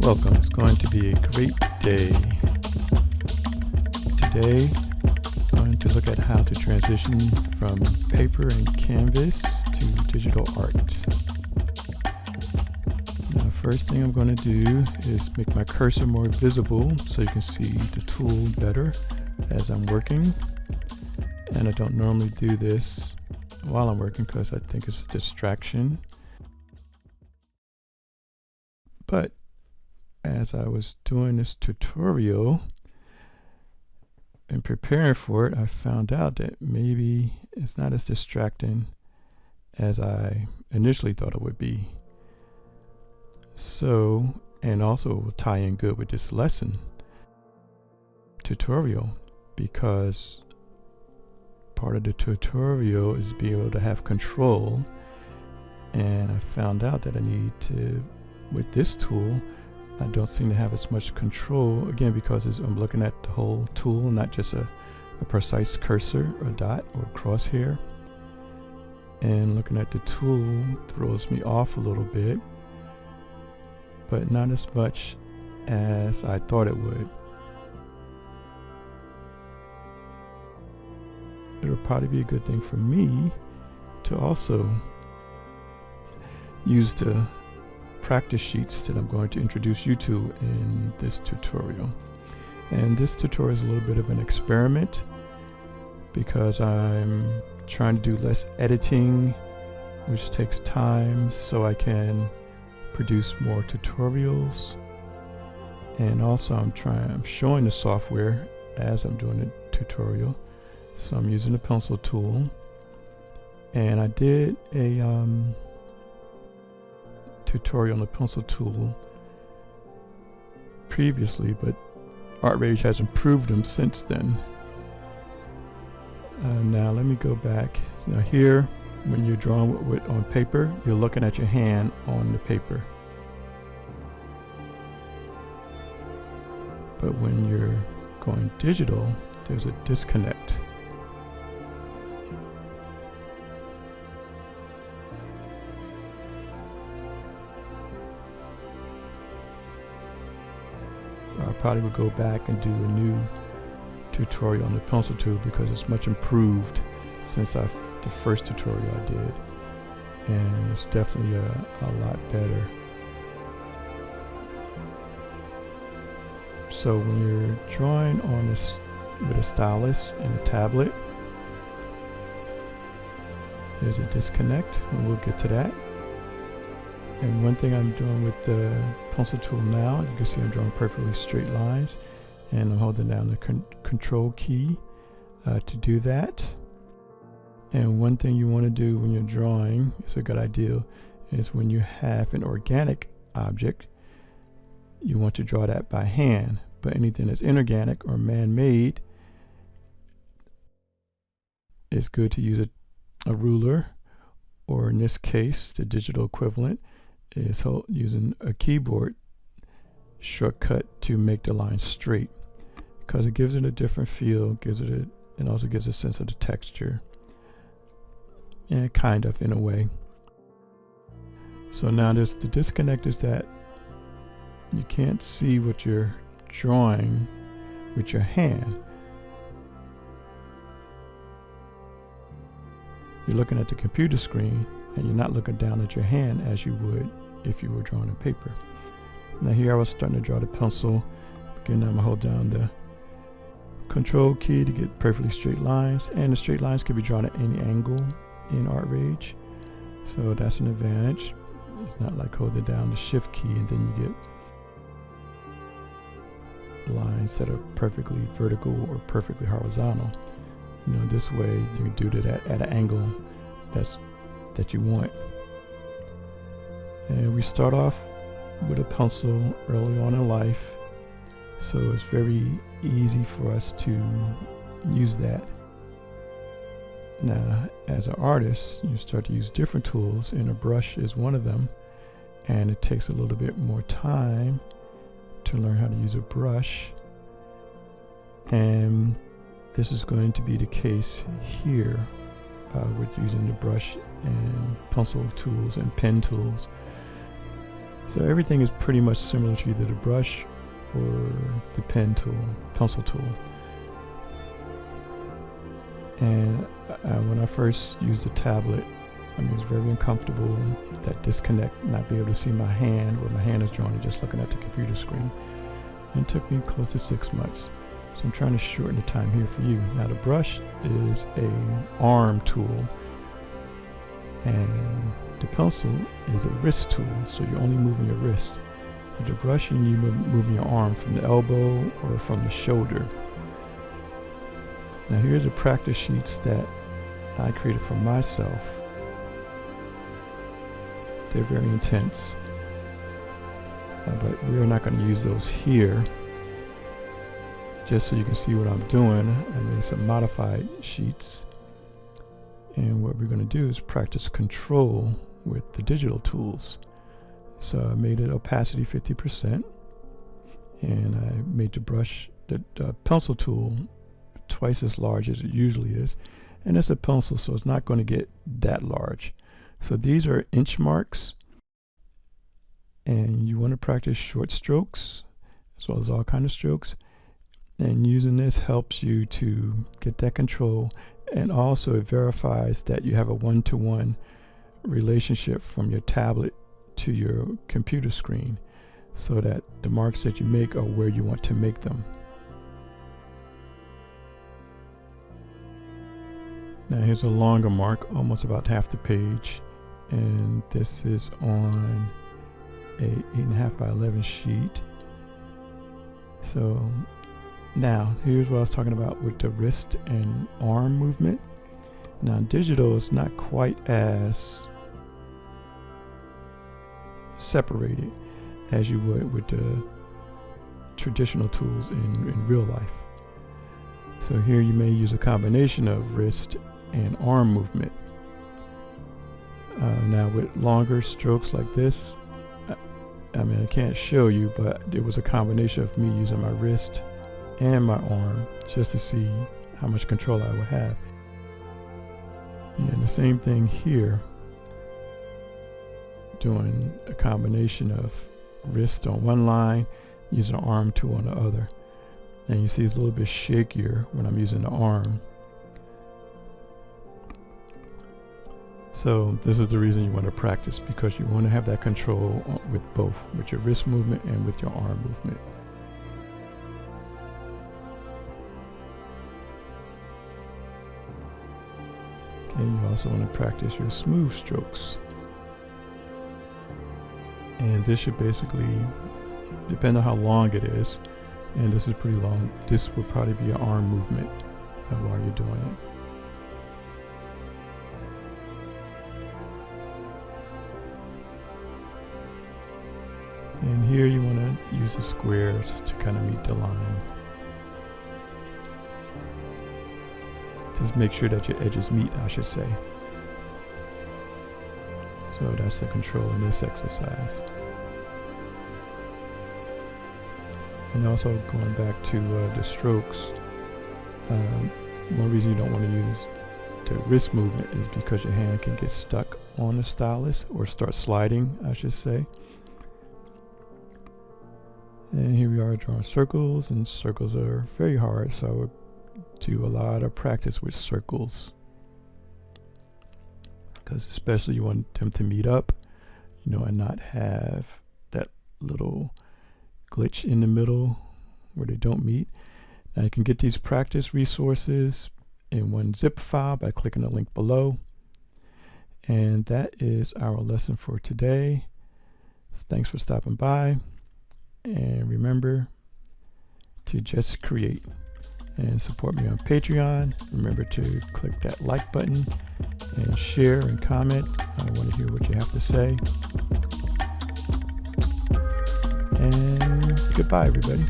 Welcome. It's going to be a great day. Today, I'm going to look at how to transition from paper and canvas to digital art. Now, first thing I'm going to do is make my cursor more visible so you can see the tool better as I'm working. And I don't normally do this while I'm working because I think it's a distraction. But as I was doing this tutorial and preparing for it, I found out that maybe it's not as distracting as I initially thought it would be. So, and also it will tie in good with this lesson tutorial, because part of the tutorial is being able to have control, and I found out that I need to, with this tool, I don't seem to have as much control, again because I'm looking at the whole tool, not just a precise cursor or dot or crosshair. And looking at the tool throws me off a little bit, but not as much as I thought it would. It'll probably be a good thing for me to also use the practice sheets that I'm going to introduce you to in this tutorial. And this tutorial is a little bit of an experiment because I'm trying to do less editing, which takes time, so I can produce more tutorials. And also I'm showing the software as I'm doing the tutorial. So I'm using the pencil tool, and I did a tutorial on the pencil tool previously, but ArtRage has improved them since then. Now let me go back. Now here, when you're drawing on paper, you're looking at your hand on the paper. But when you're going digital, there's a disconnect. I probably would go back and do a new tutorial on the pencil tool because it's much improved since the first tutorial I did, and it's definitely a lot better. So when you're drawing on this with a stylus and a tablet, there's a disconnect, and we'll get to that. And one thing I'm doing with the pencil tool now, you can see I'm drawing perfectly straight lines, and I'm holding down the control key to do that. And one thing you want to do when you're drawing, it's a good idea, is when you have an organic object, you want to draw that by hand. But anything that's inorganic or man-made, it's good to use a ruler, or in this case, the digital equivalent is using a keyboard shortcut to make the line straight, because it gives it a different feel, and also gives a sense of the texture, and kind of in a way. So now the disconnect is that you can't see what you're drawing with your hand. You're looking at the computer screen, and you're not looking down at your hand as you would if you were drawing on paper. Now here I was starting to draw the pencil. Again, I'm going to hold down the control key to get perfectly straight lines, and the straight lines can be drawn at any angle in ArtRage, so that's an advantage. It's not like holding down the shift key and then you get lines that are perfectly vertical or perfectly horizontal. You know, this way you can do that at an angle that you want. And we start off with a pencil early on in life, so it's very easy for us to use that. Now, as an artist, you start to use different tools, and a brush is one of them, and it takes a little bit more time to learn how to use a brush, and this is going to be the case here with using the brush and pencil tools and pen tools. So everything is pretty much similar to either the brush or the pen tool, pencil tool. And when I first used the tablet, I mean, it's very uncomfortable, that disconnect, not be able to see my hand, where my hand is drawn, and just looking at the computer screen. And it took me close to 6 months. So I'm trying to shorten the time here for you. Now the brush is a arm tool, and the pencil is a wrist tool, so you're only moving your wrist. With the brush, you're moving your arm from the elbow or from the shoulder. Now here's the practice sheets that I created for myself. They're very intense, but we're not going to use those here. Just so you can see what I'm doing, I made some modified sheets, and what we're going to do is practice control with the digital tools. So I made it opacity 50%, and I made the brush, the pencil tool, twice as large as it usually is, and it's a pencil, so it's not going to get that large. So these are inch marks, and you want to practice short strokes as well as all kinds of strokes, and using this helps you to get that control, and also it verifies that you have a one-to-one relationship from your tablet to your computer screen, so that the marks that you make are where you want to make them. Now here's a longer mark, almost about half the page, and this is on a 8.5 by 11 sheet. So now here's what I was talking about with the wrist and arm movement. Now digital is not quite as separated as you would with the traditional tools in real life. So here you may use a combination of wrist and arm movement. Now with longer strokes like this, I mean, I can't show you, but it was a combination of me using my wrist and my arm just to see how much control I would have. And the same thing here, doing a combination of wrist on one line, using an arm tool on the other. And you see it's a little bit shakier when I'm using the arm. So this is the reason you want to practice, because you want to have that control with both, with your wrist movement and with your arm movement. Okay, you also want to practice your smooth strokes. And this should basically, depend on how long it is, and this is pretty long, this would probably be an arm movement while you're doing it. And here you want to use the squares to kind of meet the line. Just make sure that your edges meet, I should say. So that's the control in this exercise. And also going back to the strokes, one reason you don't want to use the wrist movement is because your hand can get stuck on the stylus, or start sliding, I should say. And here we are drawing circles, and circles are very hard, so I would do a lot of practice with circles, because especially you want them to meet up, you know, and not have that little glitch in the middle where they don't meet. Now you can get these practice resources in one zip file by clicking the link below. And that is our lesson for today. Thanks for stopping by. And remember to just create, and support me on Patreon. Remember to click that like button and share and comment. I want to hear what you have to say. And goodbye, everybody.